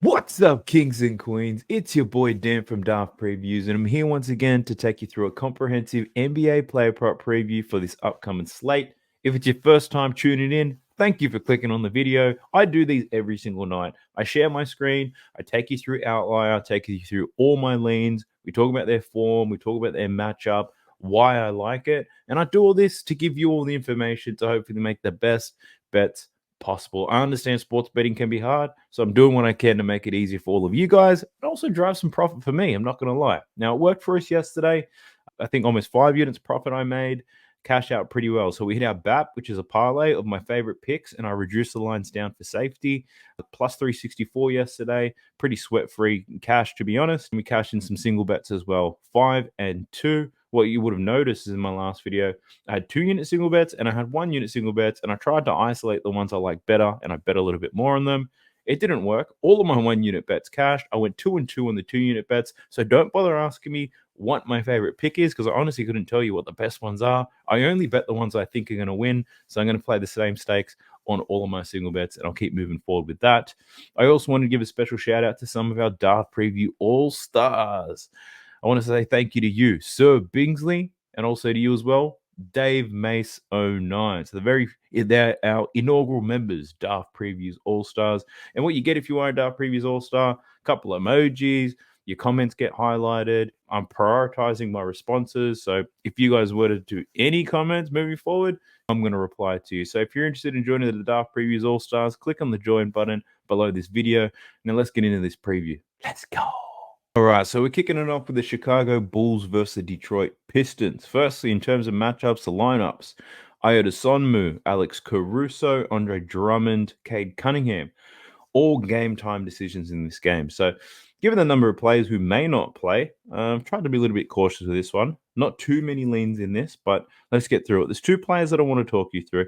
What's up, kings and queens? It's your boy Dan from Daft Previews, and I'm here once again to take you through a comprehensive NBA player prop preview for this upcoming slate. If it's your first time tuning in, thank you for clicking on the video. I do these every single night. I share my screen, I take you through outlier, I take you through all my leans. We talk about their form, we talk about their matchup, why I like it, and I do all this to give you all the information to hopefully make the best bets possible. I understand sports betting can be hard, so I'm doing what I can to make it easier for all of you guys and also drive some profit for me. I'm not going to lie. Now, it worked for us yesterday. I think almost 5 units profit I made. Cash out pretty well. So we hit our BAP, which is a parlay of my favorite picks, and I reduced the lines down for safety. Plus 364 yesterday. Pretty sweat free cash, to be honest. And we cashed in some single bets as well, 5 and 2. What you would have noticed is in my last video, I had 2 unit single bets and I had 1 unit single bets, and I tried to isolate the ones I like better and I bet a little bit more on them. It didn't work. All of my 1 unit bets cashed. I went 2 and 2 on the 2 unit bets. So don't bother asking me what my favorite pick is, because I honestly couldn't tell you what the best ones are. I only bet the ones I think are going to win. So I'm going to play the same stakes on all of my single bets, and I'll keep moving forward with that. I also want to give a special shout out to some of our Daft Preview All Stars. I want to say thank you to you, Sir Bingsley, and also to you as well, Dave Mace 09. So they're our inaugural members, Daft Previews All Stars. And what you get if you are a Daft Previews All Star, a couple emojis, your comments get highlighted. I'm prioritizing my responses. So if you guys were to do any comments moving forward, I'm going to reply to you. So if you're interested in joining the Daft Previews All Stars, click on the join button below this video. Now let's get into this preview. Let's go. All right, so we're kicking it off with the Chicago Bulls versus the Detroit Pistons. Firstly, in terms of matchups, the lineups: Ayo Dosunmu, Alex Caruso, Andre Drummond, Cade Cunningham. All game time decisions in this game. So, given the number of players who may not play, I've tried to be a little bit cautious with this one. Not too many leans in this, but let's get through it. There's two players that I want to talk you through.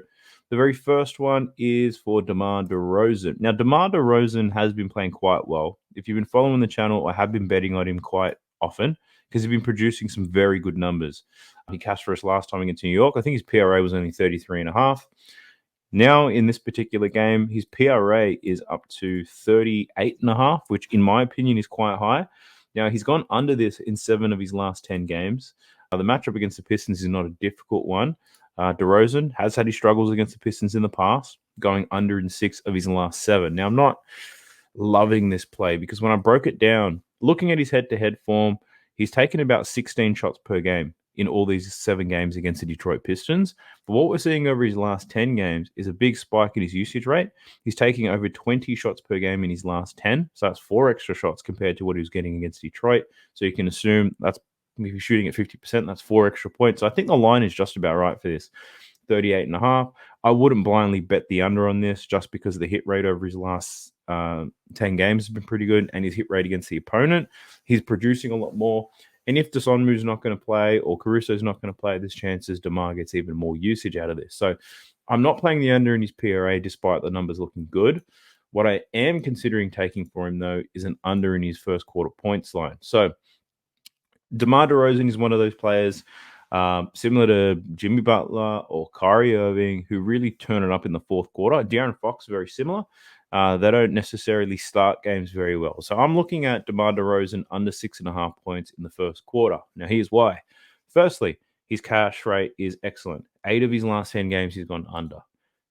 The very first one is for DeMar DeRozan. Now, DeMar DeRozan has been playing quite well. If you've been following the channel, I have been betting on him quite often because he's been producing some very good numbers. He cashed for us last time against New York. I think his PRA was only 33.5. Now, in this particular game, his PRA is up to 38.5, which in my opinion is quite high. Now, he's gone under this in 7 of his last 10 games. The matchup against the Pistons is not a difficult one. DeRozan has had his struggles against the Pistons in the past, going under in 6 of his last 7. Now, I'm not loving this play because when I broke it down, looking at his head-to-head form, he's taken about 16 shots per game in all these 7 games against the Detroit Pistons. But what we're seeing over his last 10 games is a big spike in his usage rate. He's taking over 20 shots per game in his last 10. So that's 4 extra shots compared to what he was getting against Detroit. So you can assume that's, if you're shooting at 50%, that's 4 extra points. So I think the line is just about right for this. 38.5. I wouldn't blindly bet the under on this just because the hit rate over his last 10 games has been pretty good, and his hit rate against the opponent, he's producing a lot more. And if Dosunmu's not going to play or Caruso's not going to play, there's chances DeMar gets even more usage out of this. So I'm not playing the under in his PRA despite the numbers looking good. What I am considering taking for him, though, is an under in his first quarter points line. So DeMar DeRozan is one of those players similar to Jimmy Butler or Kyrie Irving who really turn it up in the fourth quarter. De'Aaron Fox, very similar. They don't necessarily start games very well. So I'm looking at DeMar DeRozan under 6.5 points in the first quarter. Now, here's why. Firstly, his cash rate is excellent. 8 of his last 10 games, he's gone under.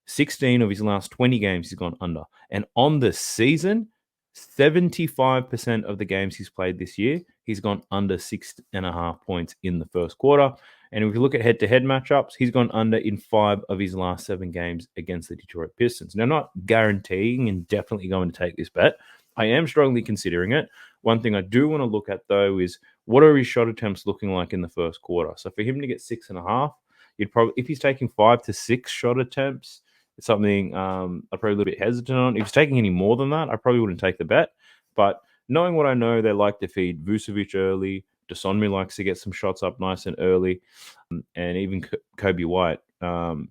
16 of his last 20 games, he's gone under. And on the season, 75% of the games he's played this year, he's gone under 6.5 points in the first quarter. And if you look at head-to-head matchups, he's gone under in 5 of his last 7 games against the Detroit Pistons. Now, not guaranteeing and definitely going to take this bet. I am strongly considering it. One thing I do want to look at, though, is what are his shot attempts looking like in the first quarter? So for him to get 6.5, you'd probably, if he's taking 5 to 6 shot attempts, it's something I'm probably a little bit hesitant on. If he's taking any more than that, I probably wouldn't take the bet. But knowing what I know, they like to feed Vucevic early. Dosunmu likes to get some shots up nice and early. And even Kobe White,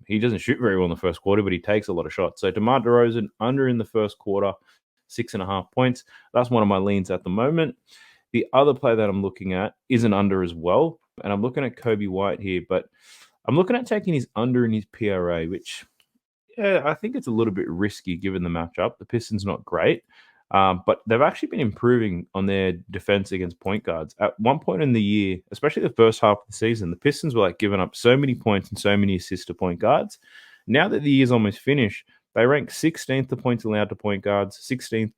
he doesn't shoot very well in the first quarter, but he takes a lot of shots. So DeMar DeRozan under in the first quarter, 6.5 points. That's one of my leans at the moment. The other play that I'm looking at is an under as well. And I'm looking at Kobe White here, but I'm looking at taking his under in his PRA, which, yeah, I think it's a little bit risky given the matchup. The Pistons not great. But they've actually been improving on their defense against point guards. At one point in the year, especially the first half of the season, the Pistons were like giving up so many points and so many assists to point guards. Now that the year's almost finished, they rank 16th to points allowed to point guards, 16th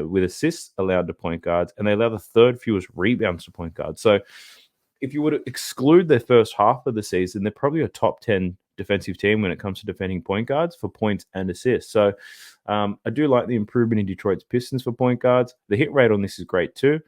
with assists allowed to point guards, and they allow the third fewest rebounds to point guards. So if you were to exclude their first half of the season, they're probably a top 10 defensive team when it comes to defending point guards for points and assists. So I do like the improvement in Detroit's Pistons for point guards. The hit rate on this is great too.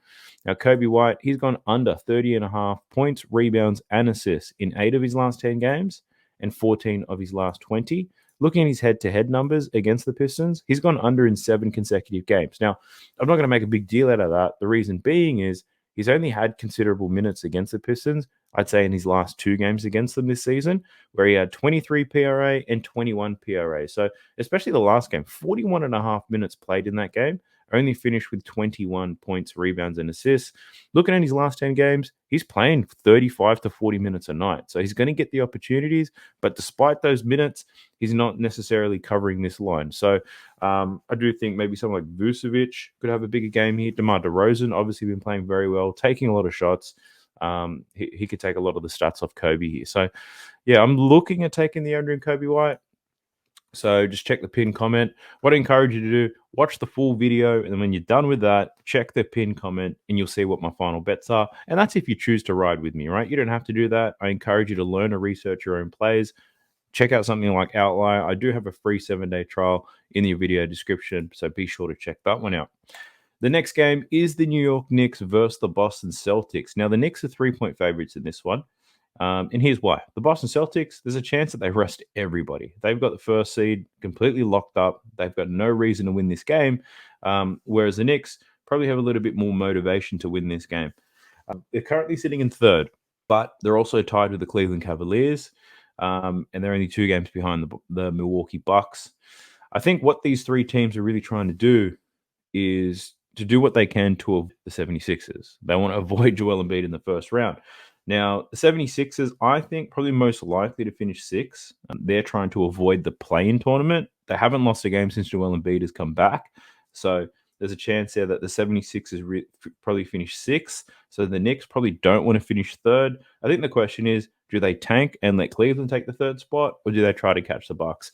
Now, Kobe White, he's gone under 30.5 points, rebounds, and assists in 8 of his last 10 games and 14 of his last 20. Looking at his head-to-head numbers against the Pistons, he's gone under in 7 consecutive games. Now, I'm not going to make a big deal out of that. The reason being is he's only had considerable minutes against the Pistons, I'd say in his last 2 games against them this season, where he had 23 PRA and 21 PRA. So especially the last game, 41 and a half minutes played in that game, only finished with 21 points, rebounds, and assists. Looking at his last 10 games, he's playing 35 to 40 minutes a night. So he's going to get the opportunities, but despite those minutes, he's not necessarily covering this line. So I do think maybe someone like Vucevic could have a bigger game here. DeMar DeRozan obviously been playing very well, taking a lot of shots. He could take a lot of the stats off Kobe here. So yeah, I'm looking at taking the under in Kobe White. So just check the pinned comment. What I encourage you to do, watch the full video, and then when you're done with that, check the pinned comment, and you'll see what my final bets are. And that's if you choose to ride with me, right? You don't have to do that. I encourage you to learn or research your own plays. Check out something like Outlier. I do have a free 7-day trial in the video description, so be sure to check that one out. The next game is the New York Knicks versus the Boston Celtics. Now, the Knicks are 3-point favorites in this one. And here's why. The Boston Celtics, there's a chance that they rest everybody. They've got the first seed completely locked up. They've got no reason to win this game, whereas the Knicks probably have a little bit more motivation to win this game. They're currently sitting in third, but they're also tied with the Cleveland Cavaliers, and they're only 2 games behind the Milwaukee Bucks. I think what these 3 teams are really trying to do is to do what they can to avoid the 76ers. They want to avoid Joel Embiid in the first round. Now, the 76ers, I think, probably most likely to finish 6th. They're trying to avoid the play-in tournament. They haven't lost a game since Joel Embiid has come back. So there's a chance there that the 76ers probably finish 6th. So the Knicks probably don't want to finish 3rd. I think the question is, do they tank and let Cleveland take the 3rd spot, or do they try to catch the Bucks?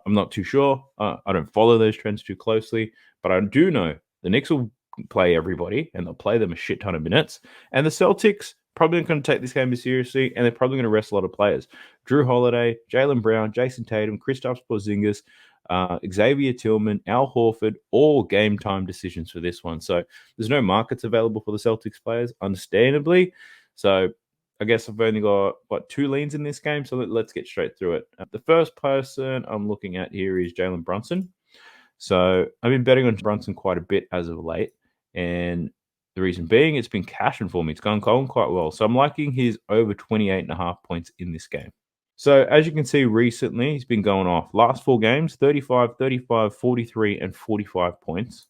I'm not too sure. I don't follow those trends too closely, but I do know the Knicks will play everybody, and they'll play them a shit ton of minutes. And the Celtics probably not going to take this game as seriously, and they're probably going to rest a lot of players. Drew Holiday, Jaylen Brown, Jason Tatum, Kristaps Porzingis, Xavier Tillman, Al Horford, all game time decisions for this one. So there's no markets available for the Celtics players, understandably. So I guess I've only got, 2 leans in this game, so let's get straight through it. The first person I'm looking at here is Jalen Brunson. So I've been betting on Brunson quite a bit as of late, and the reason being, it's been cashing for me. It's going quite well. So I'm liking his over 28.5 points in this game. So as you can see recently, he's been going off. Last 4 games, 35, 35, 43, and 45 points.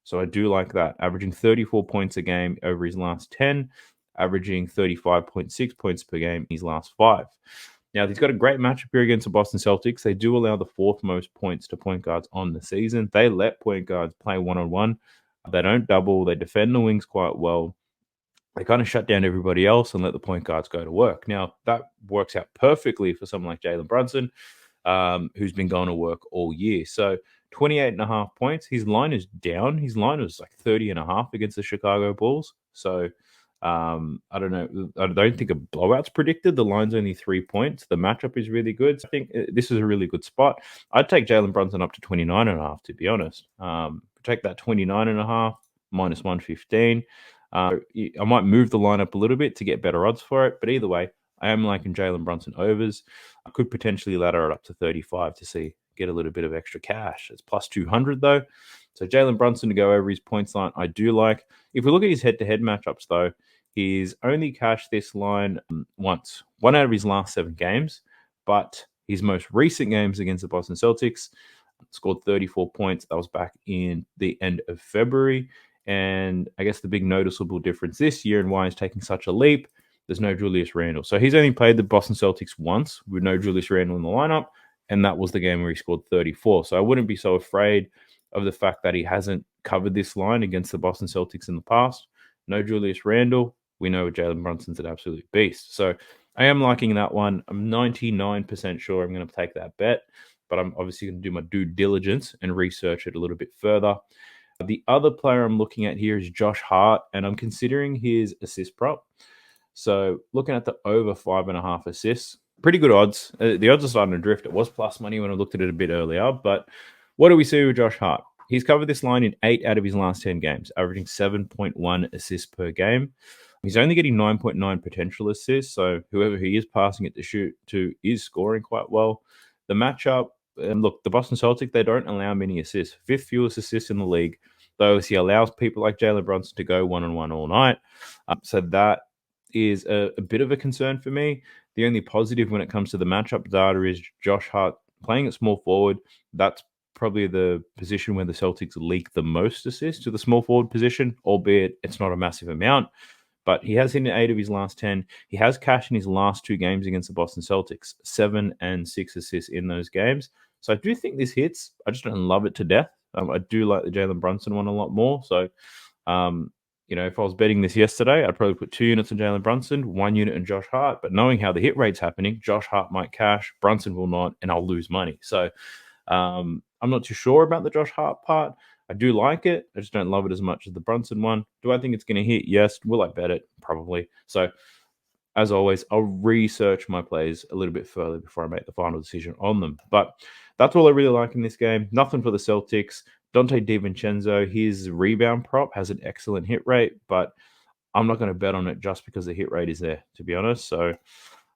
So I do like that. Averaging 34 points a game over his last 10, averaging 35.6 points per game in his last 5. Now, he's got a great matchup here against the Boston Celtics. They do allow the 4th most points to point guards on the season. They let point guards play one-on-one. They don't double. They defend the wings quite well. They kind of shut down everybody else and let the point guards go to work. Now, that works out perfectly for someone like Jalen Brunson, who's been going to work all year. So 28.5 points. His line is down. His line was like 30.5 against the Chicago Bulls. So I don't know. I don't think a blowout's predicted. The line's only 3 points. The matchup is really good. So I think this is a really good spot. I'd take Jalen Brunson up to 29.5, to be honest. Take that 29.5 minus 115. I might move the line up a little bit to get better odds for it. But either way, I am liking Jalen Brunson overs. I could potentially ladder it up to 35 to get a little bit of extra cash. It's plus 200 though. So Jalen Brunson to go over his points line, I do like. If we look at his head-to-head matchups though, he's only cashed this line once, 1 out of his last 7 games. But his most recent games against the Boston Celtics scored 34 points. That was back in the end of February. And I guess the big noticeable difference this year and why he's taking such a leap, there's no Julius Randle. So he's only played the Boston Celtics once with no Julius Randle in the lineup, and that was the game where he scored 34. So I wouldn't be so afraid of the fact that he hasn't covered this line against the Boston Celtics in the past. No Julius Randle. We know Jalen Brunson's an absolute beast. So I am liking that one. I'm 99% sure I'm going to take that bet, but I'm obviously going to do my due diligence and research it a little bit further. The other player I'm looking at here is Josh Hart, and I'm considering his assist prop. So looking at the over 5.5 assists, pretty good odds. The odds are starting to drift. It was plus money when I looked at it a bit earlier, but what do we see with Josh Hart? He's covered this line in 8 out of his last 10 games, averaging 7.1 assists per game. He's only getting 9.9 potential assists, so whoever he is passing it to shoot to is scoring quite well. The matchup, and look, the Boston Celtics, they don't allow many assists. 5th fewest assists in the league, though he allows people like Jalen Brunson to go one-on-one all night. So that is a bit of a concern for me. The only positive when it comes to the matchup data is Josh Hart playing at small forward. That's probably the position where the Celtics leak the most assists to the small forward position, albeit it's not a massive amount. But he has hit 8 of his last 10. He has cashed in his last 2 games against the Boston Celtics, 7 and 6 assists in those games. So I do think this hits. I just don't love it to death. I do like the Jalen Brunson one a lot more. So, if I was betting this yesterday, I'd probably put 2 units on Jalen Brunson, 1 unit on Josh Hart. But knowing how the hit rate's happening, Josh Hart might cash, Brunson will not, and I'll lose money. So I'm not too sure about the Josh Hart part. I do like it. I just don't love it as much as the Brunson one. Do I think it's going to hit? Yes. Will I bet it? Probably. So, as always, I'll research my plays a little bit further before I make the final decision on them. But that's all I really like in this game. Nothing for the Celtics. Dante DiVincenzo, his rebound prop has an excellent hit rate, but I'm not going to bet on it just because the hit rate is there, to be honest. So,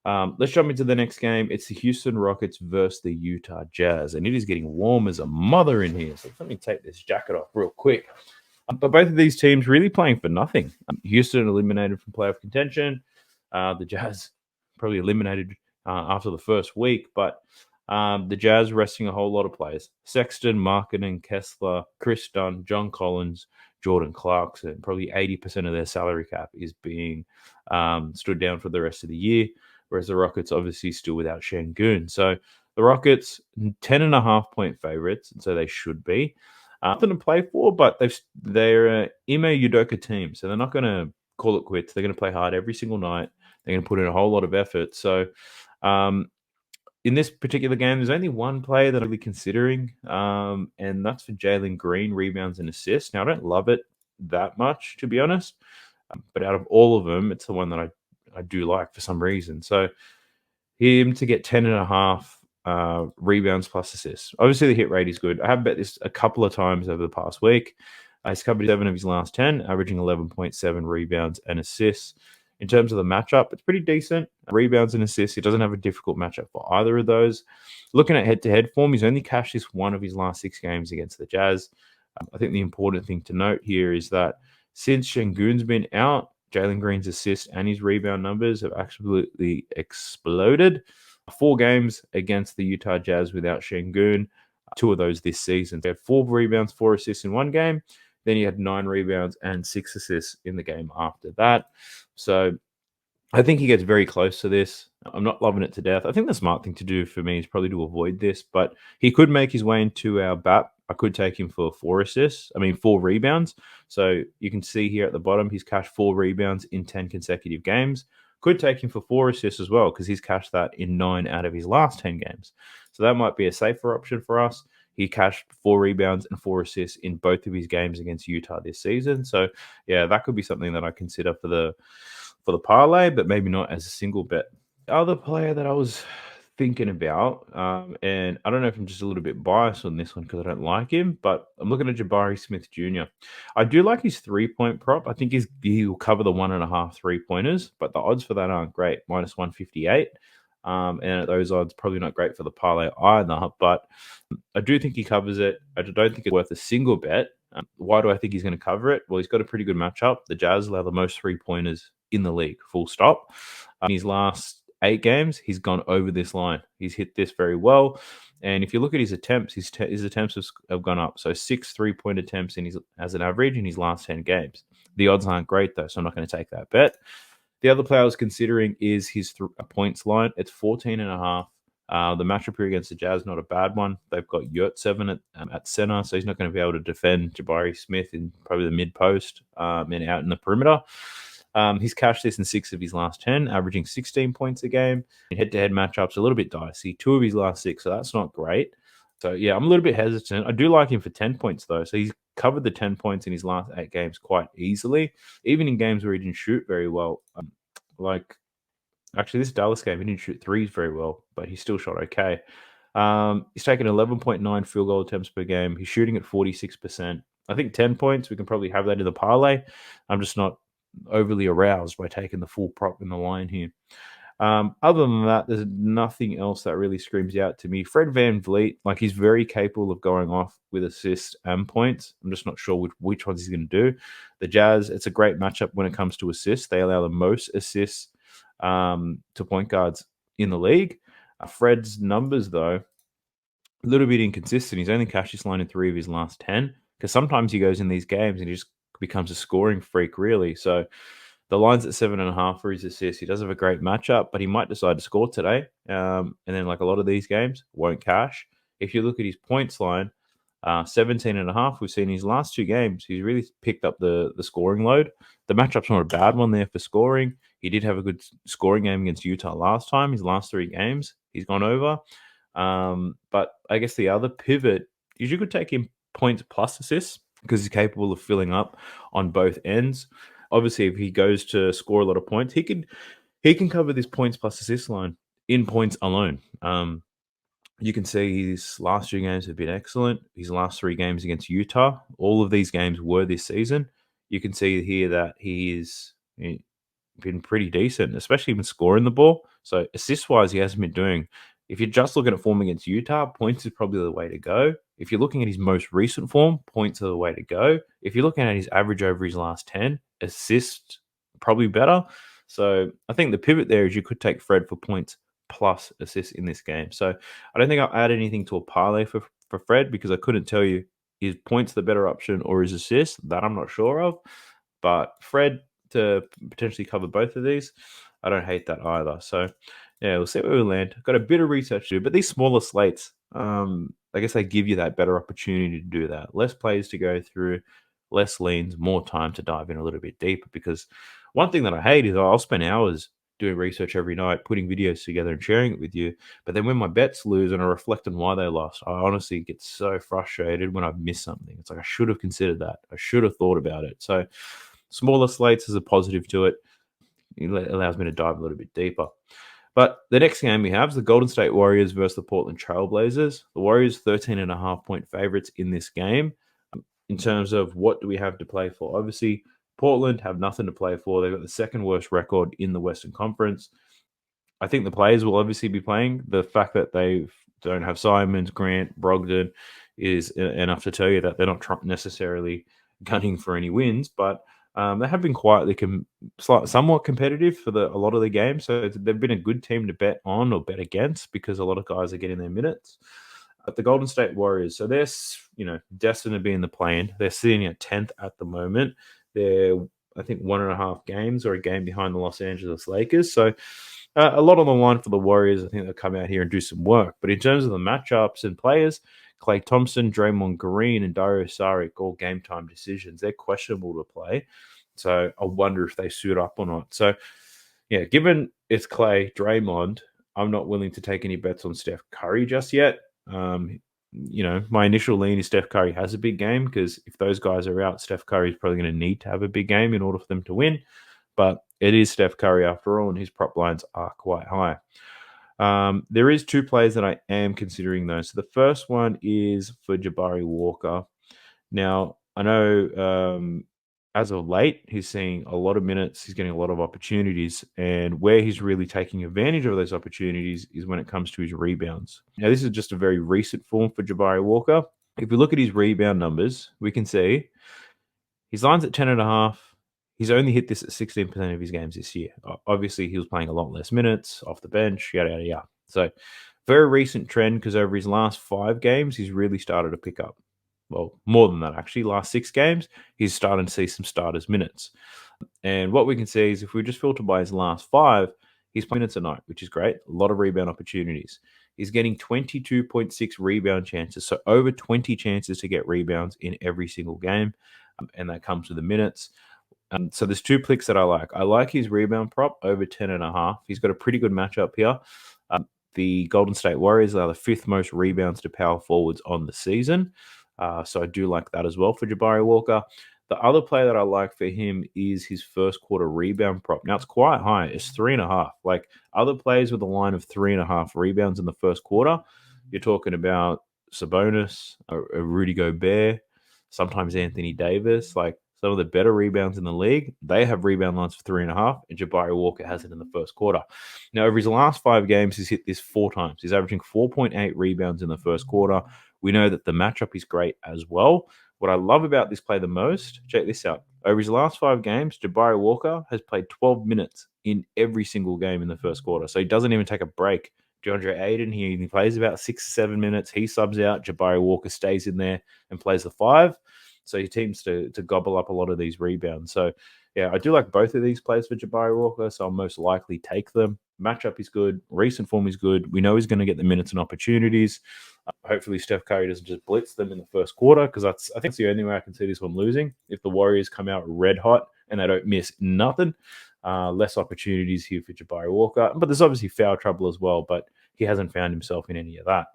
let's jump into the next game. It's the Houston Rockets versus the Utah Jazz, and it is getting warm as a mother in here. So let me take this jacket off real quick. But both of these teams really playing for nothing. Houston eliminated from playoff contention. The Jazz probably eliminated after the first week, but the Jazz resting a whole lot of players. Sexton, Markkanen, Kessler, Chris Dunn, John Collins, Jordan Clarkson. Probably 80% of their salary cap is being stood down for the rest of the year. Whereas the Rockets obviously still without Şengün. So the Rockets 10.5-point favorites, and so they should be. Nothing to play for, but they're an Ime Udoka team, so they're not going to call it quits. They're going to play hard every single night. They're going to put in a whole lot of effort. So in this particular game, there's only one player that I'm really considering, and that's for Jalen Green, rebounds and assists. Now, I don't love it that much, to be honest, but out of all of them, it's the one that I do like for some reason. So him to get 10.5 rebounds plus assists. Obviously, the hit rate is good. I have bet this a couple of times over the past week. He's covered 7 of his last 10, averaging 11.7 rebounds and assists. In terms of the matchup, it's pretty decent. Rebounds and assists, he doesn't have a difficult matchup for either of those. Looking at head-to-head form, he's only cashed this 1 of his last 6 games against the Jazz. I think the important thing to note here is that since Şengün's been out, Jalen Green's assist and his rebound numbers have absolutely exploded. 4 games against the Utah Jazz without Şengün, 2 of those this season. He had 4 rebounds, 4 assists in one game. Then he had 9 rebounds and 6 assists in the game after that. So I think he gets very close to this. I'm not loving it to death. I think the smart thing to do for me is probably to avoid this, but he could make his way into our BAP. I could take him for 4 rebounds. So you can see here at the bottom, he's cashed 4 rebounds in 10 consecutive games. Could take him for 4 assists as well, because he's cashed that in 9 out of his last 10 games. So that might be a safer option for us. He cashed 4 rebounds and 4 assists in both of his games against Utah this season. So yeah, that could be something that I consider for the parlay, but maybe not as a single bet. The other player that I was thinking about, and I don't know if I'm just a little bit biased on this one because I don't like him, but I'm looking at Jabari Smith Jr. I do like his 3-point prop. I think he'll cover the 1.5 3-pointers, but the odds for that aren't great, minus 158. And at those odds, probably not great for the parlay either, but I do think he covers it. I don't think it's worth a single bet. Why do I think he's going to cover it? Well, he's got a pretty good matchup. The Jazz allow the most 3-pointers in the league, full stop. In his last 8 games, he's gone over this line. He's hit this very well. And if you look at his attempts, his attempts have gone up. So 6 3-point attempts as an average in his last 10 games. The odds aren't great, though, so I'm not going to take that bet. The other player I was considering is his points line. It's 14.5. The matchup here against the Jazz, not a bad one. They've got Yurt 7 at center, so he's not going to be able to defend Jabari Smith in probably the mid post and out in the perimeter. He's cashed this in 6 of his last 10, averaging 16 points a game. In head-to-head matchups, a little bit dicey. 2 of his last 6, so that's not great. So, yeah, I'm a little bit hesitant. I do like him for 10 points, though. So he's covered the 10 points in his last 8 games quite easily, even in games where he didn't shoot very well. Actually, this Dallas game, he didn't shoot threes very well, but he still shot okay. He's taken 11.9 field goal attempts per game. He's shooting at 46%. I think 10 points, we can probably have that in the parlay. I'm just not overly aroused by taking the full prop in the line here. Other than that, there's nothing else that really screams out to me. Fred VanVleet, he's very capable of going off with assists and points. I'm just not sure which ones he's going to do. The Jazz, it's a great matchup when it comes to assists. They allow the most assists to point guards in the league. Fred's numbers, though, a little bit inconsistent. He's only cashed this line in 3 of his last 10, because sometimes he goes in these games and he just becomes a scoring freak, really. So the line's at 7.5 for his assists. He does have a great matchup, but he might decide to score today. And then, a lot of these games, won't cash. If you look at his points line, 17.5, we've seen his last 2 games. He's really picked up the scoring load. The matchup's not a bad one there for scoring. He did have a good scoring game against Utah last time. His last 3 games, he's gone over. But I guess the other pivot is you could take him points plus assists, because he's capable of filling up on both ends. Obviously, if he goes to score a lot of points, he can cover this points plus assist line in points alone. You can see his last 2 games have been excellent. His last 3 games against Utah, all of these games were this season. You can see here that he's been pretty decent, especially even scoring the ball. So assist-wise, he hasn't been doing. If you're just looking at form against Utah, points is probably the way to go. If you're looking at his most recent form, points are the way to go. If you're looking at his average over his last 10, assists probably better. So I think the pivot there is you could take Fred for points plus assists in this game. So I don't think I'll add anything to a parlay for Fred, because I couldn't tell you is points the better option or is assists. That I'm not sure of. But Fred to potentially cover both of these, I don't hate that either. So yeah, we'll see where we land. Got a bit of research to do, but these smaller slates, I guess they give you that better opportunity to do that. Less plays to go through, less leans, more time to dive in a little bit deeper. Because one thing that I hate is I'll spend hours doing research every night, putting videos together and sharing it with you. But then when my bets lose and I reflect on why they lost, I honestly get so frustrated when I've missed something. It's like I should have considered that. I should have thought about it. So smaller slates is a positive to it. It allows me to dive a little bit deeper. But the next game we have is the Golden State Warriors versus the Portland Trailblazers. The Warriors 13.5-point favorites in this game. In terms of what do we have to play for? Obviously, Portland have nothing to play for. They've got the second worst record in the Western Conference. I think the players will obviously be playing. The fact that they don't have Simons, Grant, Brogdon is enough to tell you that they're not necessarily gunning for any wins, but they have been quietly somewhat competitive for a lot of the games. So they've been a good team to bet on or bet against, because a lot of guys are getting their minutes. But the Golden State Warriors, so they're destined to be in the play-in. They're sitting at 10th at the moment. They're, I think, 1.5 games or a game behind the Los Angeles Lakers. So a lot on the line for the Warriors. I think they'll come out here and do some work. But in terms of the matchups and players, Klay Thompson, Draymond Green, and Dario Saric, all game time decisions. They're questionable to play. So I wonder if they suit up or not. So, yeah, given it's Klay, Draymond, I'm not willing to take any bets on Steph Curry just yet. My initial lean is Steph Curry has a big game, because if those guys are out, Steph Curry is probably going to need to have a big game in order for them to win. But it is Steph Curry after all, and his prop lines are quite high. There is 2 players that I am considering, though. So the first one is for Jabari Walker. Now, I know as of late, he's seeing a lot of minutes. He's getting a lot of opportunities. And where he's really taking advantage of those opportunities is when it comes to his rebounds. Now, this is just a very recent form for Jabari Walker. If we look at his rebound numbers, we can see his line's at 10.5. He's only hit this at 16% of his games this year. Obviously, he was playing a lot less minutes off the bench, yada, yada, yada. So, very recent trend, because over his last 5 games, he's really started to pick up. Well, more than that, actually. Last 6 games, he's starting to see some starters' minutes. And what we can see is if we just filter by his last 5, he's playing minutes a night, which is great. A lot of rebound opportunities. is getting 22.6 rebound chances. So over 20 chances to get rebounds in every single game. And that comes with the minutes. So there's two picks that I like. I like his rebound prop over 10.5. He's got a pretty good matchup here. The Golden State Warriors are the fifth most rebounds to power forwards on the season. So I do like that as well for Jabari Walker. The other play that I like for him is his first quarter rebound prop. Now it's quite high. It's 3.5. Like other plays with a line of 3.5 rebounds in the first quarter, you're talking about Sabonis, a Rudy Gobert, sometimes Anthony Davis. Like some of the better rebounds in the league, they have rebound lines for 3.5, and Jabari Walker has it in the first quarter. Now, over his last 5 games, he's hit this 4 times. He's averaging 4.8 rebounds in the first quarter. We know that the matchup is great as well. What I love about this play the most, check this out. Over his last 5 games, Jabari Walker has played 12 minutes in every single game in the first quarter. So he doesn't even take a break. DeAndre Ayton, he plays about 6 or 7 minutes. He subs out. Jabari Walker stays in there and plays the 5. So he seems to gobble up a lot of these rebounds. So, yeah, I do like both of these plays for Jabari Walker, so I'll most likely take them. Matchup is good. Recent form is good. We know he's going to get the minutes and opportunities. Hopefully Steph Curry doesn't just blitz them in the first quarter, because I think it's the only way I can see this one losing. If the Warriors come out red hot and they don't miss nothing, less opportunities here for Jabari Walker. But there's obviously foul trouble as well, but he hasn't found himself in any of that.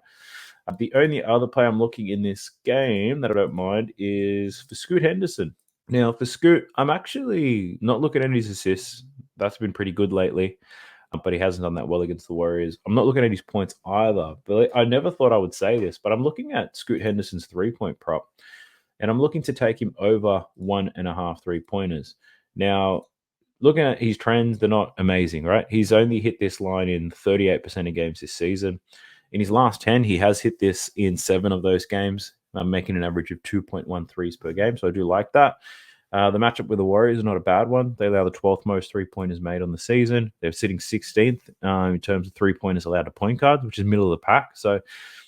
The only other play I'm looking in this game that I don't mind is for Scoot Henderson. Now, for Scoot, I'm actually not looking at his assists. That's been pretty good lately, but he hasn't done that well against the Warriors. I'm not looking at his points either. But I never thought I would say this, but I'm looking at Scoot Henderson's 3-point prop, and I'm looking to take him over 1.5 3-pointers. Now, looking at his trends, they're not amazing, right? He's only hit this line in 38% of games this season. In his last 10, he has hit this in 7 of those games, making an average of 2.1 threes per game. So I do like that. The matchup with the Warriors is not a bad one. They allow the 12th most 3-pointers made on the season. They're sitting 16th in terms of 3-pointers allowed to point guards, which is middle of the pack. So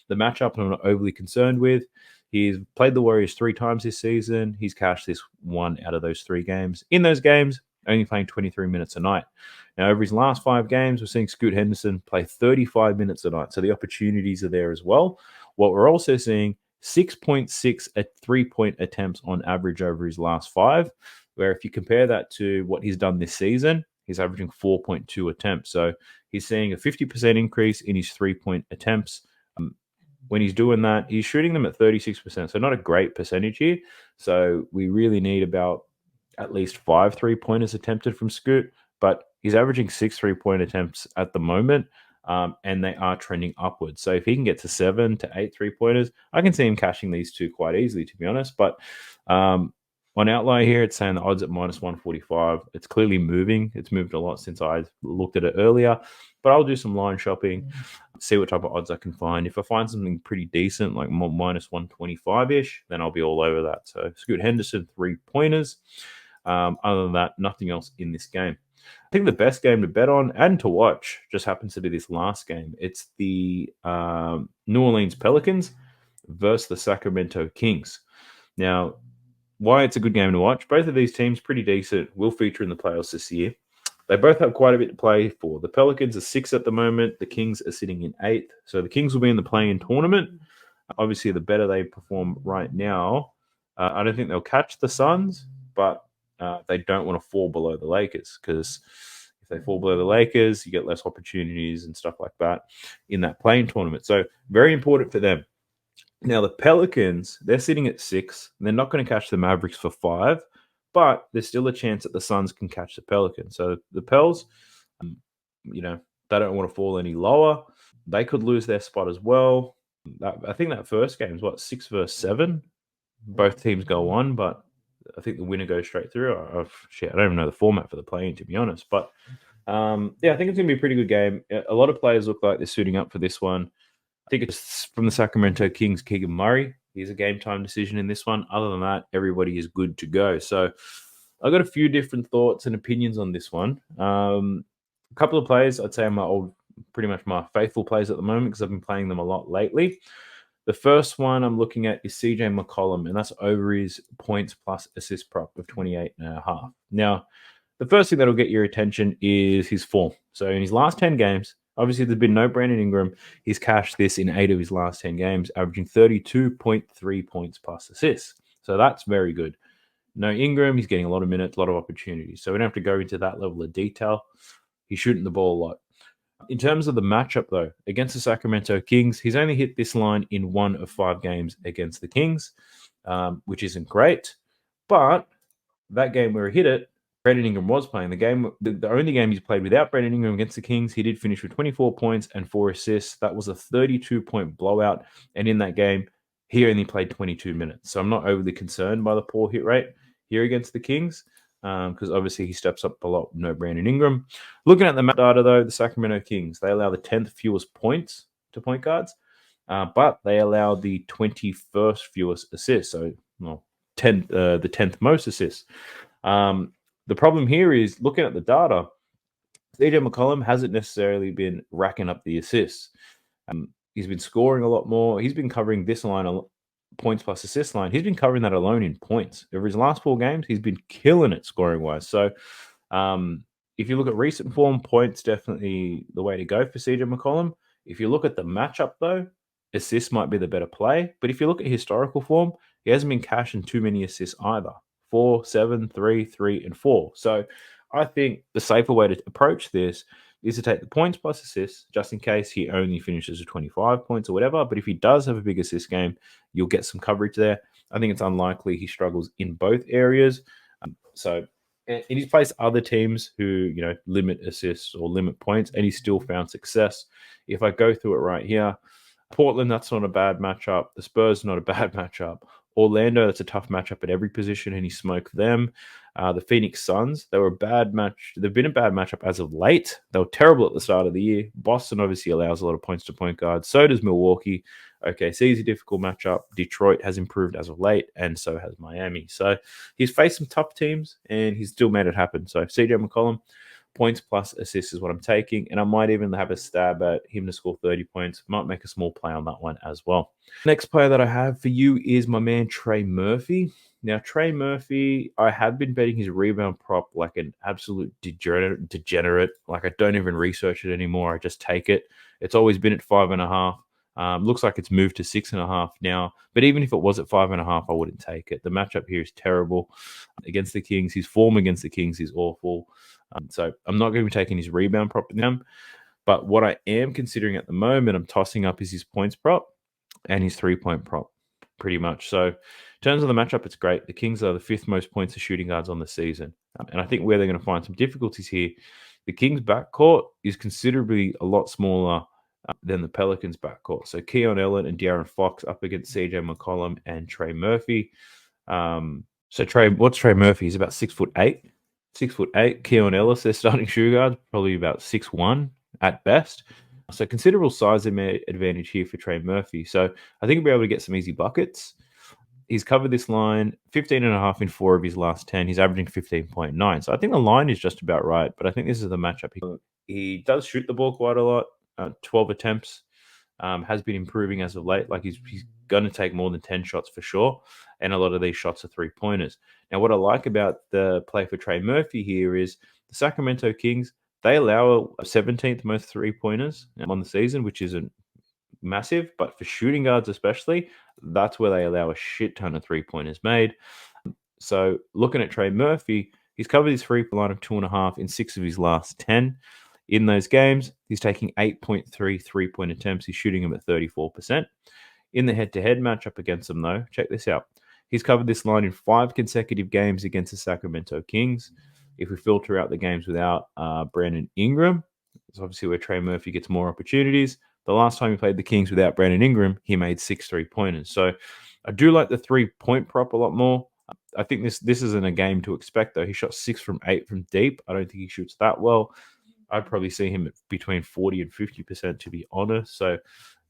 the matchup I'm not overly concerned with. He's played the Warriors 3 times this season. He's cashed this 1 out of those 3 games. In those games, only playing 23 minutes a night. Now, over his last 5 games, we're seeing Scoot Henderson play 35 minutes a night. So the opportunities are there as well. What we're also seeing, 6.6 at 3-point attempts on average over his last 5, where if you compare that to what he's done this season, he's averaging 4.2 attempts. So he's seeing a 50% increase in his 3-point attempts. When he's doing that, he's shooting them at 36%. So not a great percentage here. So we really need about at least 5 3-pointers attempted from Scoot, but he's averaging 6 3-point attempts at the moment, and they are trending upwards. So if he can get to 7 to 8 3-pointers, I can see him cashing these 2 quite easily, to be honest. But on Outlier here, it's saying the odds at minus 145. It's clearly moving. It's moved a lot since I looked at it earlier, but I'll do some line shopping, see what type of odds I can find. If I find something pretty decent, like minus 125-ish, then I'll be all over that. So Scoot Henderson, 3-pointers. Other than that, nothing else in this game. I think the best game to bet on and to watch just happens to be this last game. It's the New Orleans Pelicans versus the Sacramento Kings. Now, why it's a good game to watch, both of these teams pretty decent, will feature in the playoffs this year. They both have quite a bit to play for. The Pelicans are 6th at the moment. The Kings are sitting in 8th. So the Kings will be in the play-in tournament. Obviously, the better they perform right now, I don't think they'll catch the Suns, but they don't want to fall below the Lakers, because if they fall below the Lakers, you get less opportunities and stuff like that in that play-in tournament. So very important for them. Now, the Pelicans, they're sitting at 6. They're not going to catch the Mavericks for 5, but there's still a chance that the Suns can catch the Pelicans. So the Pels, they don't want to fall any lower. They could lose their spot as well. I think that first game is 6 versus 7. Both teams go on, but I think the winner goes straight through. I don't even know the format for the play-in, to be honest. But I think it's going to be a pretty good game. A lot of players look like they're suiting up for this one. I think it's from the Sacramento Kings, Keegan Murray. He's a game-time decision in this one. Other than that, everybody is good to go. So I've got a few different thoughts and opinions on this one. A couple of players, I'd say are pretty much my faithful plays at the moment, because I've been playing them a lot lately. The first one I'm looking at is CJ McCollum, and that's over his points plus assist prop of 28.5. Now, the first thing that'll get your attention is his form. So in his last 10 games, Obviously, there's been no Brandon Ingram. He's cashed this in 8 of his last 10 games, averaging 32.3 points plus assists. So that's very good. No Ingram, he's getting a lot of minutes, a lot of opportunities. So we don't have to go into that level of detail. He's shooting the ball a lot. In terms of the matchup, though, against the Sacramento Kings, he's only hit this line in 1 of 5 games against the Kings, which isn't great. But that game where he hit it, Brandon Ingram was playing. The only game he's played without Brandon Ingram against the Kings, he did finish with 24 points and 4 assists. That was a 32-point blowout. And in that game, he only played 22 minutes. So I'm not overly concerned by the poor hit rate here against the Kings, because obviously he steps up a lot with no Brandon Ingram. Looking at the map data, though, the Sacramento Kings, they allow the 10th fewest points to point guards, but they allow the 21st fewest assists. So, well, the 10th most assists. The problem here is looking at the data, CJ McCollum hasn't necessarily been racking up the assists. He's been scoring a lot more. He's been covering this line, points plus assist line. He's been covering that alone in points. Over his last 4 games, he's been killing it scoring wise. So if you look at recent form, points definitely the way to go for CJ McCollum. If you look at the matchup, though, assists might be the better play. But if you look at historical form, he hasn't been cashing too many assists either. 4, 7, 3, 3, and 4. So I think the safer way to approach this is to take the points plus assists, just in case he only finishes with 25 points or whatever. But if he does have a big assist game, you'll get some coverage there. I think it's unlikely he struggles in both areas. And he's placed other teams who, limit assists or limit points, and he's still found success. If I go through it right here, Portland, that's not a bad matchup. The Spurs, not a bad matchup. Orlando, that's a tough matchup at every position, and he smoked them. The Phoenix Suns, they were a bad match. They've been a bad matchup as of late. They were terrible at the start of the year. Boston obviously allows a lot of points to point guards. So does Milwaukee. OKC is a difficult matchup. Detroit has improved as of late, and so has Miami. So he's faced some tough teams, and he's still made it happen. So CJ McCollum, points plus assists is what I'm taking, and I might even have a stab at him to score 30 points. Might make a small play on that one as well. Next player that I have for you is my man Trey Murphy. Now, Trey Murphy, I have been betting his rebound prop like an absolute degenerate. Like, I don't even research it anymore. I just take it. It's always been at 5.5. Looks like it's moved to 6.5 now. But even if it was at 5.5, I wouldn't take it. The matchup here is terrible against the Kings. His form against the Kings is awful. So I'm not going to be taking his rebound prop now. But what I am considering at the moment, I'm tossing up is his points prop and his 3-point prop, pretty much. So in terms of the matchup, it's great. The Kings are the 5th most points of shooting guards on the season. And I think where they're going to find some difficulties here, the Kings' backcourt is considerably a lot smaller than the Pelicans' backcourt. So Keon Ellen and De'Aaron Fox up against CJ McCollum and Trey Murphy. What's Trey Murphy? He's about 6'8". 6'8". Keon Ellis, their starting shooting guard, probably about 6'1" at best. So considerable size advantage here for Trey Murphy. So I think he'll be able to get some easy buckets. He's covered this line 15.5 in 4 of his last 10. He's averaging 15.9. So I think the line is just about right, but I think this is the matchup. He does shoot the ball quite a lot, 12 attempts. Has been improving as of late. Like, he's going to take more than 10 shots for sure, and a lot of these shots are 3-pointers. Now, what I like about the play for Trey Murphy here is the Sacramento Kings, they allow a 17th most 3-pointers on the season, which isn't massive, but for shooting guards especially, that's where they allow a shit ton of 3-pointers made. So looking at Trey Murphy, he's covered his free line of 2.5 in 6 of his last 10. In those games, he's taking 8.3 3-point attempts. He's shooting them at 34%. In the head-to-head matchup against them, though, check this out. He's covered this line in 5 consecutive games against the Sacramento Kings. If we filter out the games without Brandon Ingram, it's obviously where Trey Murphy gets more opportunities. The last time he played the Kings without Brandon Ingram, he made 6 3-pointers. So I do like the 3-point prop a lot more. I think this isn't a game to expect, though. He shot 6 from 8 from deep. I don't think he shoots that well. I'd probably see him at between 40 and 50%, to be honest. So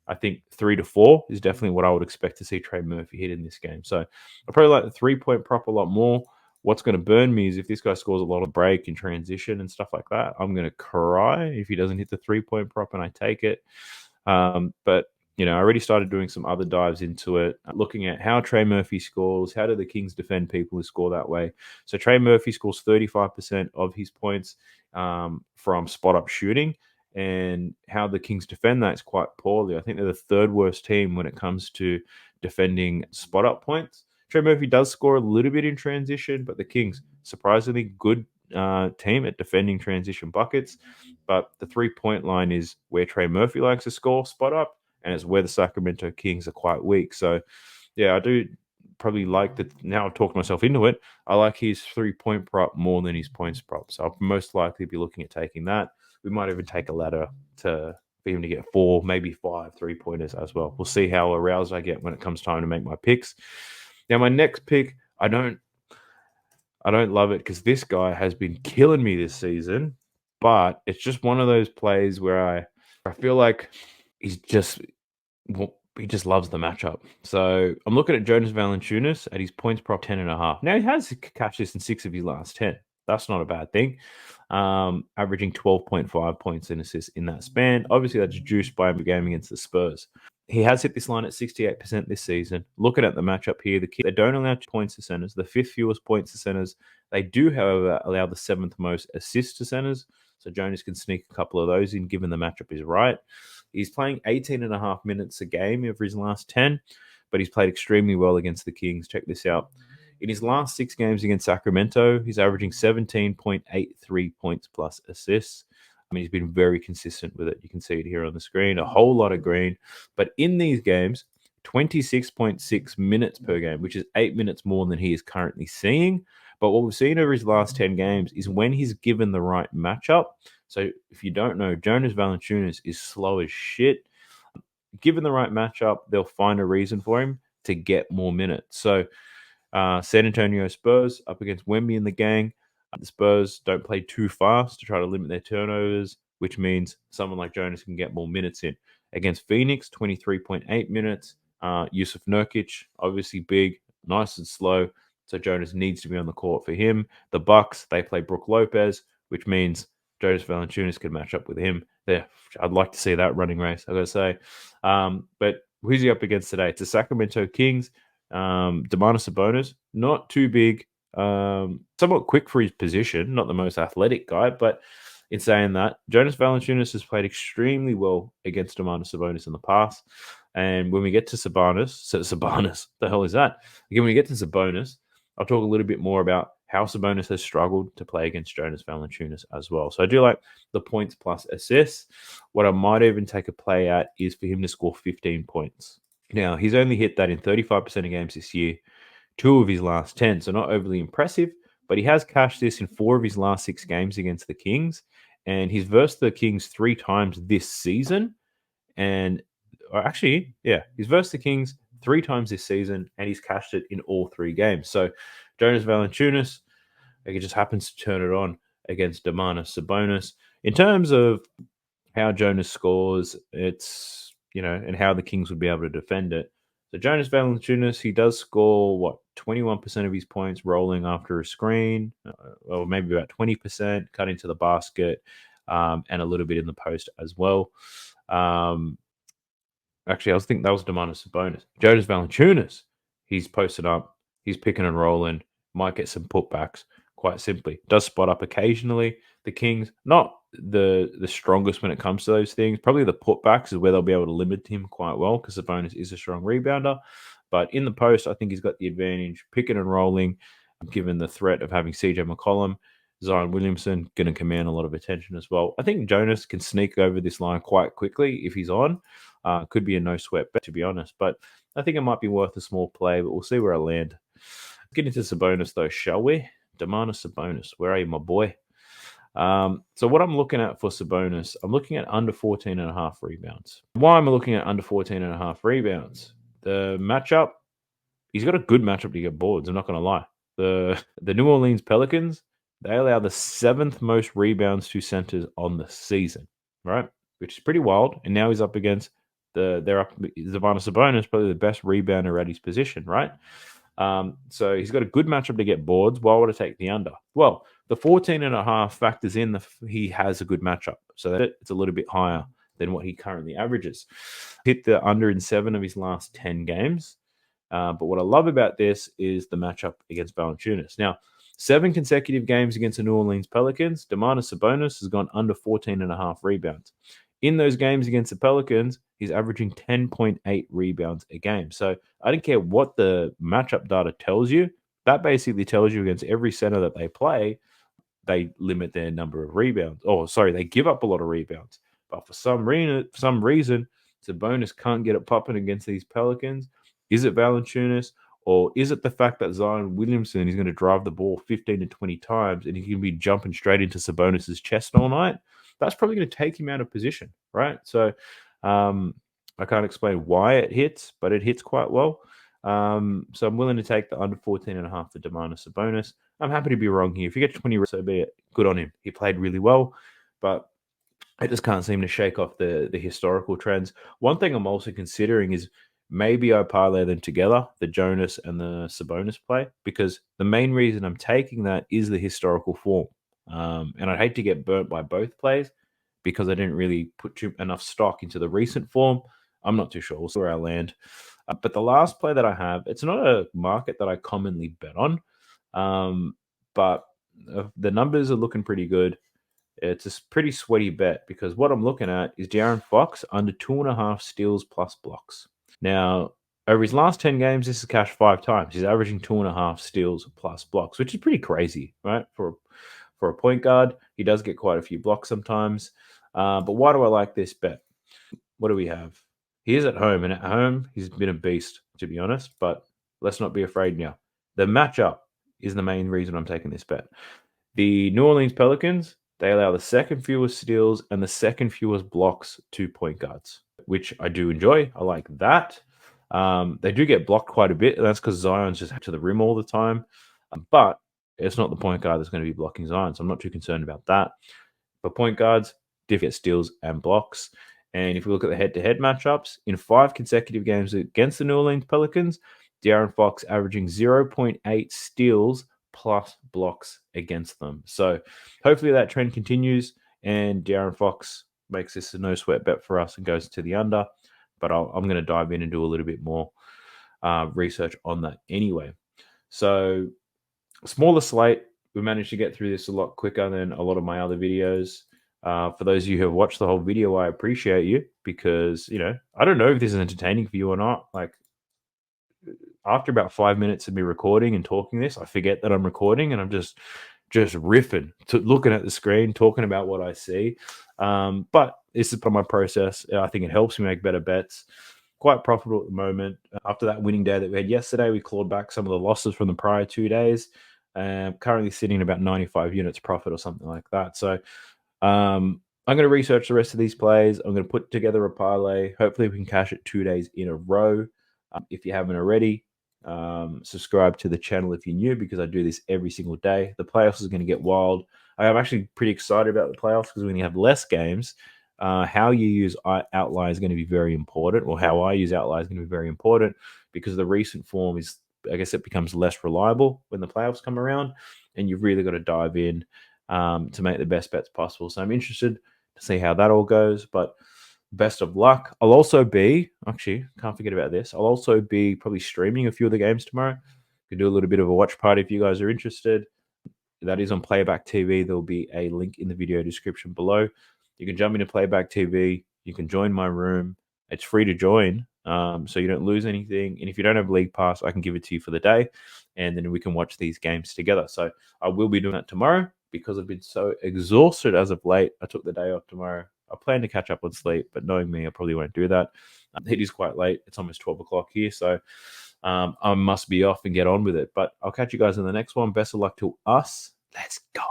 I think 3 to 4 is definitely what I would expect to see Trey Murphy hit in this game. So I probably like the 3-point prop a lot more. What's going to burn me is if this guy scores a lot of break and transition and stuff like that, I'm going to cry if he doesn't hit the 3-point prop and I take it. But I already started doing some other dives into it, looking at how Trey Murphy scores, how do the Kings defend people who score that way. So Trey Murphy scores 35% of his points from spot-up shooting, and how the Kings defend that is quite poorly. I think they're the third worst team when it comes to defending spot up points. Trey Murphy does score a little bit in transition, but the Kings, surprisingly good team at defending transition buckets. But the 3-point line is where Trey Murphy likes to score spot up, and it's where the Sacramento Kings are quite weak. So, yeah, I do probably like that. Now I've talked myself into it. I like his 3-point prop more than his points prop. So I'll most likely be looking at taking that. We might even take a ladder for him to get 4, maybe 5 3-pointers as well. We'll see how aroused I get when it comes time to make my picks. Now, my next pick, I don't love it because this guy has been killing me this season, but it's just one of those plays where I feel like he's just he just loves the matchup. So I'm looking at Jonas Valanciunas at his points prop 10.5. Now he has cashed this in 6 of his last 10. That's not a bad thing. Averaging 12.5 points and assists in that span. Obviously, that's juiced by a game against the Spurs. He has hit this line at 68% this season. Looking at the matchup here, they don't allow points to centers, the 5th fewest points to centers. They do, however, allow the 7th most assists to centers. So Jonas can sneak a couple of those in, given the matchup is right. He's playing 18.5 minutes a game over his last 10, but he's played extremely well against the Kings. Check this out. In his last 6 games against Sacramento, he's averaging 17.83 points plus assists. I mean, he's been very consistent with it. You can see it here on the screen, a whole lot of green. But in these games, 26.6 minutes per game, which is 8 minutes more than he is currently seeing. But what we've seen over his last 10 games is when he's given the right matchup. So if you don't know, Jonas Valanciunas is slow as shit. Given the right matchup, they'll find a reason for him to get more minutes. So San Antonio Spurs up against Wemby and the gang. The Spurs don't play too fast to try to limit their turnovers, which means someone like Jonas can get more minutes in. Against Phoenix, 23.8 minutes. Yusuf Nurkic, obviously big, nice and slow. So Jonas needs to be on the court for him. The Bucks, they play Brook Lopez, which means Jonas Valanciunas can match up with him. There, I'd like to see that running race, I gotta say. But who's he up against today? It's the Sacramento Kings. Domantas Sabonis, not too big, somewhat quick for his position, not the most athletic guy, but in saying that, Jonas Valanciunas has played extremely well against Domantas Sabonis in the past. And when we get to Sabonis, the hell is that? Again, when we get to Sabonis, I'll talk a little bit more about how Sabonis has struggled to play against Jonas Valanciunas as well. So I do like the points plus assists. What I might even take a play at is for him to score 15 points. Now, he's only hit that in 35% of games this year, 2 of his last 10, so not overly impressive, but he has cashed this in 4 of his last 6 games against the Kings, and he's versed the Kings 3 times this season, he's versed the Kings 3 times this season, and he's cashed it in all 3 games. So Jonas Valanciunas, he just happens to turn it on against Domantas Sabonis. In terms of how Jonas scores, it's, and how the Kings would be able to defend it. So Jonas Valanciunas, he does score, 21% of his points rolling after a screen, or maybe about 20%, cutting to the basket, and a little bit in the post as well. Actually, I was thinking that was Domantas Sabonis. Jonas Valanciunas, he's posted up, he's picking and rolling, might get some putbacks, quite simply. Does spot up occasionally. The Kings, not the strongest when it comes to those things. Probably the putbacks is where they'll be able to limit him quite well because Sabonis is a strong rebounder. But in the post, I think he's got the advantage, picking and rolling, given the threat of having CJ McCollum. Zion Williamson going to command a lot of attention as well. I think Jonas can sneak over this line quite quickly if he's on. Could be a no sweat bet, to be honest. But I think it might be worth a small play, but we'll see where I land. Get into Sabonis, though, shall we? Domantas Sabonis, where are you, my boy? So what I'm looking at for Sabonis, I'm looking at under 14.5 rebounds. Why am I looking at under 14.5 rebounds? The matchup, he's got a good matchup to get boards, I'm not going to lie. The New Orleans Pelicans, they allow the 7th most rebounds to centers on the season, right? Which is pretty wild. And now he's up against Domantas Sabonis, probably the best rebounder at his position, right? So he's got a good matchup to get boards. Why would I take the under? Well, the 14.5 factors in he has a good matchup. So that it's a little bit higher than what he currently averages. Hit the under in 7 of his last 10 games. But what I love about this is the matchup against Valanciunas. Now, 7 consecutive games against the New Orleans Pelicans, Domantas Sabonis has gone under 14.5 rebounds. In those games against the Pelicans, he's averaging 10.8 rebounds a game. So I don't care what the matchup data tells you. That basically tells you against every center that they play, they limit their number of rebounds. Oh, sorry, they give up a lot of rebounds. But for some reason, Sabonis can't get it popping against these Pelicans. Is it Valanciunas, or is it the fact that Zion Williamson is going to drive the ball 15 to 20 times and he can be jumping straight into Sabonis's chest all night? That's probably going to take him out of position, right? So I can't explain why it hits, but it hits quite well. So I'm willing to take the under 14.5 for Domantas Sabonis. I'm happy to be wrong here. If you get 20, so be it. Good on him. He played really well, but I just can't seem to shake off the historical trends. One thing I'm also considering is maybe I parlay them together, the Jonas and the Sabonis play, because the main reason I'm taking that is the historical form. And I'd hate to get burnt by both plays because I didn't really put enough stock into the recent form. I'm not too sure. We'll see where I land. But the last play that I have, it's not a market that I commonly bet on, but the numbers are looking pretty good. It's a pretty sweaty bet because what I'm looking at is De'Aaron Fox under 2.5 steals plus blocks. Now, over his last 10 games, this has cashed 5 times. He's averaging 2.5 steals plus blocks, which is pretty crazy, right? For a point guard, he does get quite a few blocks sometimes. But why do I like this bet? What do we have? He is at home, and at home, he's been a beast, to be honest, but let's not be afraid now. The matchup is the main reason I'm taking this bet. The New Orleans Pelicans, they allow the second fewest steals and the second fewest blocks to point guards, which I do enjoy. I like that. They do get blocked quite a bit, and that's because Zion's just to the rim all the time. But it's not the point guard that's going to be blocking Zion, so I'm not too concerned about that. For point guards, different steals and blocks. And if we look at the head-to-head matchups, in 5 consecutive games against the New Orleans Pelicans, De'Aaron Fox averaging 0.8 steals plus blocks against them. So hopefully that trend continues and De'Aaron Fox makes this a no-sweat bet for us and goes to the under. But I'm going to dive in and do a little bit more research on that anyway. So smaller slate. We managed to get through this a lot quicker than a lot of my other videos. For those of you who have watched the whole video, I appreciate you because, I don't know if this is entertaining for you or not. Like, after about 5 minutes of me recording and talking this, I forget that I'm recording and I'm just riffing, looking at the screen, talking about what I see. But this is part of my process. I think it helps me make better bets. Quite profitable at the moment. After that winning day that we had yesterday, we clawed back some of the losses from the prior 2 days. Currently sitting at about 95 units profit or something like that. So I'm going to research the rest of these plays. I'm going to put together a parlay. Hopefully we can cash it 2 days in a row. If you haven't already, subscribe to the channel if you're new because I do this every single day. The playoffs is going to get wild. I'm actually pretty excited about the playoffs because when you have less games, how you use outlier is going to be very important, or how I use outlier is going to be very important because the recent form is, I guess, it becomes less reliable when the playoffs come around, and you've really got to dive in to make the best bets possible. So I'm interested to see how that all goes, but best of luck. I'll also be, actually, can't forget about this. I'll also be probably streaming a few of the games tomorrow. Could do a little bit of a watch party if you guys are interested. That is on Playback TV. There'll be a link in the video description below. You can jump into Playback TV. You can join my room. It's free to join, so you don't lose anything. And if you don't have League Pass, I can give it to you for the day, and then we can watch these games together. So I will be doing that tomorrow because I've been so exhausted as of late. I took the day off tomorrow. I plan to catch up on sleep, but knowing me, I probably won't do that. It is quite late. It's almost 12 o'clock here, so I must be off and get on with it. But I'll catch you guys in the next one. Best of luck to us. Let's go.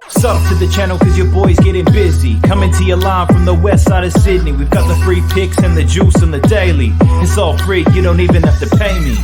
Sub to the channel cause your boy's getting busy. Coming to your line from the west side of Sydney. We've got the free picks and the juice and the daily. It's all free, you don't even have to pay me.